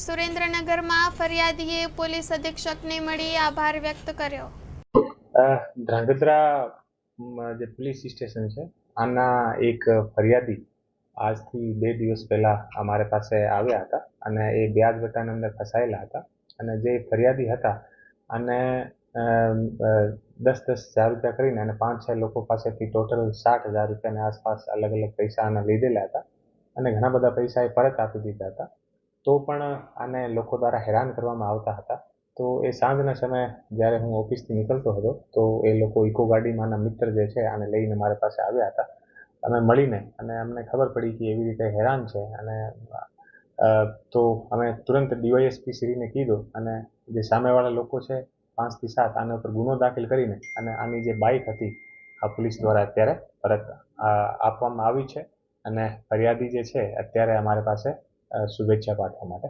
સુરેન્દ્રનગરમાં ફરિયાદીએ પોલીસ અધિક્ષકને મળી આભાર વ્યક્ત કર્યો। ધ્રાંગધ્રા જે પોલીસ સ્ટેશન છે આના એક ફરિયાદી આજથી 2 દિવસ પહેલા અમારી પાસે આવ્યા હતા અને એ વ્યાજ વટાની અંદર ફસાયેલા હતા અને જે ફરિયાદી હતા અને 10,000 રૂપિયા કરીને અને 5-6 લોકો પાસેથી ટોટલ 60,000 રૂપિયાની આસપાસ અલગ અલગ પૈસા આને લીધેલા હતા અને ઘણા બધા પૈસા એ પરત આપી દીધા હતા। તો પણ આને લોકો દ્વારા હેરાન કરવામાં આવતા હતા। તો એ સાંજના સમયે જ્યારે હું ઓફિસથી નીકળતો હતો તો એ લોકો ઇકો ગાડીમાંના મિત્ર જે છે આને લઈને મારી પાસે આવ્યા હતા। અમે મળીને અને અમને ખબર પડી કે એવી રીતે હેરાન છે અને તો અમે તુરંત ડીવાયએસપી શ્રીને કીધું અને જે સામેવાળા લોકો છે 5 થી 7 આના ઉપર ગુનો દાખલ કરીને અને આની જે બાઇક હતી આ પોલીસ દ્વારા અત્યારે પરત આપવામાં આવી છે અને ફરિયાદી જે છે અત્યારે અમારી પાસે શુભેચ્છા પાઠવવા માટે